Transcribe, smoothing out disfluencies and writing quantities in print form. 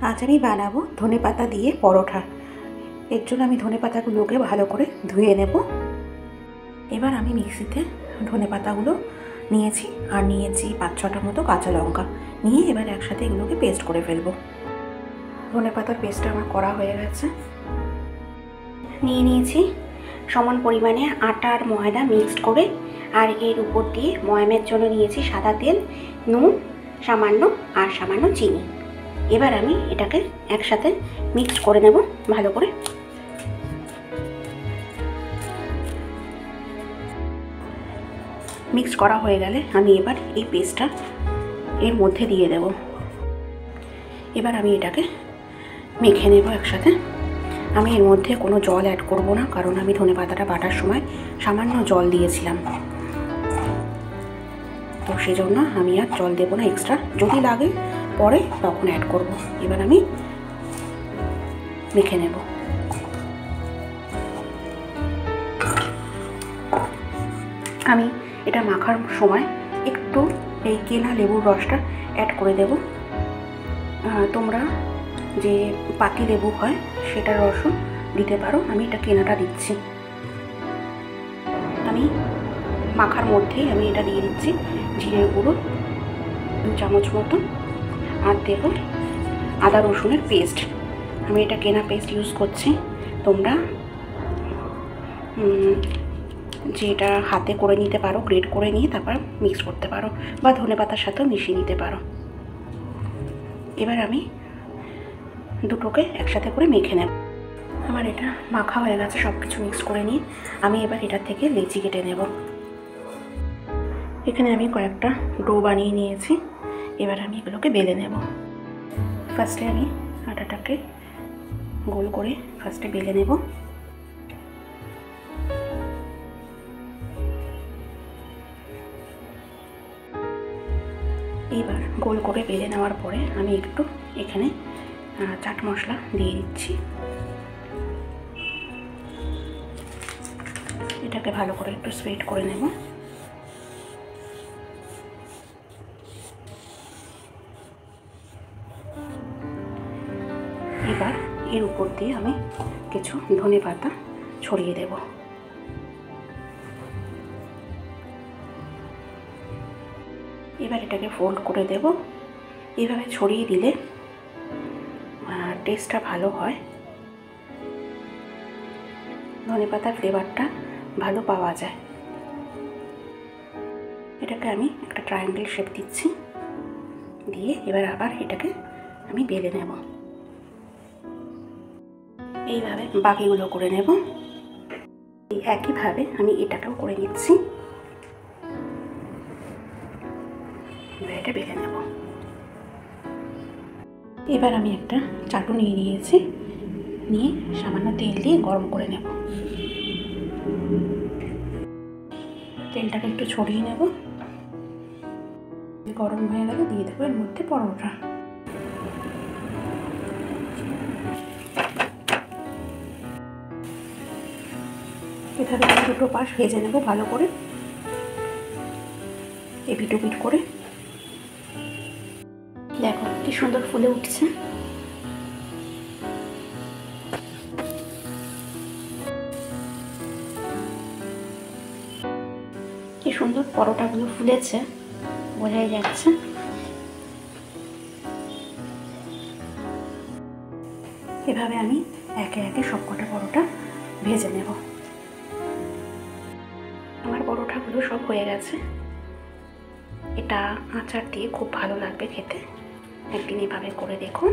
আজ আমি বানাবো ধনেপাতা দিয়ে পরোটা। এর জন্য আমি ধনেপাতাগুলোকে ভালো করে ধুয়ে নেব। এবার আমি মিক্সিতে ধনেপাতাগুলো নিয়েছি আর নিয়েছি 5-6টা মতো কাঁচা লঙ্কা নিয়ে এবার একসাথে এগুলোকে পেস্ট করে ফেলবো। ধনেপাতার পেস্টটা আমার করা হয়ে গেছে। নিয়ে নিয়েছি সমান পরিমাণে আটা আর ময়দা মিক্সড করে, আর এর উপর দিয়ে ময়ামের জন্য নিয়েছি সাদা তেল, নুন সামান্য আর সামান্য চিনি। এবার আমি এটাকে একসাথে মিক্সড করে নেব ভালো করে। মিক্স করা হয়ে গেলে আমি এবার এই পেস্টটা এর মধ্যে দিয়ে দেব। এবার আমি এটাকে মেখে নেব একসাথে। আমি এর মধ্যে কোনো জল অ্যাড করব না, কারণ আমি ধনেপাতাটা বাটার সময় সামান্য জল দিয়েছিলাম, তো সেই জন্য আমি আর জল দেবো না এক্সট্রা। যদি লাগে পরে তখন অ্যাড করব। এবার আমি মেখে নেব। আমি এটা মাখার সময় একটু এই কেনা লেবুর রসটা অ্যাড করে দেব। তোমরা যে পাতি লেবু হয় সেটার রসও দিতে পারো, আমি এটা কেনাটা দিচ্ছি। আমি মাখার মধ্যেই আমি এটা দিয়ে দিচ্ছি জিরের গুঁড়ো 2 চামচ মতো, আর দেব আদা রসুনের পেস্ট। আমি এটা কেনা পেস্ট ইউজ করছি, তোমরা যেটা হাতে করে নিতে পারো, গ্রেট করে নিয়ে তারপর মিক্স করতে পারো, বা ধনেপাতার সাথেও মিশিয়ে নিতে পারো। এবার আমি দুটোকে একসাথে করে মেখে নেব। আমার এটা মাখা হয়ে গেছে, সব কিছু মিক্স করে নিয়ে আমি এবার এটা থেকে লেচি কেটে নেব। এখানে আমি কয়েকটা ডো বানিয়ে নিয়েছি। এবার আমি এগুলোকে বেলে নেব। ফার্স্টে আমি আটাটাকে গোল করে ফার্স্টে বেলে নেব। এবার গোল করে বেলে নেওয়ার পরে আমি একটু এখানে চাট মশলা দিয়ে দিচ্ছি। এটাকে ভালো করে একটু স্প্রেড করে নেব। এবার এর উপর দিয়ে আমি কিছু ধনেপাতা ছড়িয়ে দেব। এবার এটাকে ফোল্ড করে দেব। এইভাবে ছড়িয়ে দিলে টেস্টটা ভালো হয়, ধনেপাতার ফ্লেভারটা ভালো পাওয়া যায়। এটাকে আমি একটা ট্রায়াঙ্গেল শেপ দিচ্ছি, দিয়ে এবার আবার এটাকে আমি বেলে নেব। এইভাবে বাকিগুলো করে নেব। এই একইভাবে আমি এটাকেও করে নিচ্ছি। এটা বেলে নেব। এবার আমি একটা চাটু নিয়ে নিয়েছি, নিয়ে সামান্য তেল দিয়ে গরম করে নেব। তেলটাকে একটু ছড়িয়ে নেব। গরম হয়ে গেলে দিয়ে দেবো এর মধ্যে পরোটা। এভাবে দুটো পাশ ভেজে নেব ভালো করে, এপিটো পিট করে। দেখো কি সুন্দর ফুলে উঠছে। কি সুন্দর পরোটাগুলো ফুলেছে, বোঝাই যাচ্ছে। এভাবে আমি একে একে সবকটা পরোটা ভেজে নেব। আমার পরোটাগুলো সব হয়ে গেছে। এটা আচার দিয়ে খুব ভালো লাগবে খেতে, একদিন এভাবে করে দেখুন।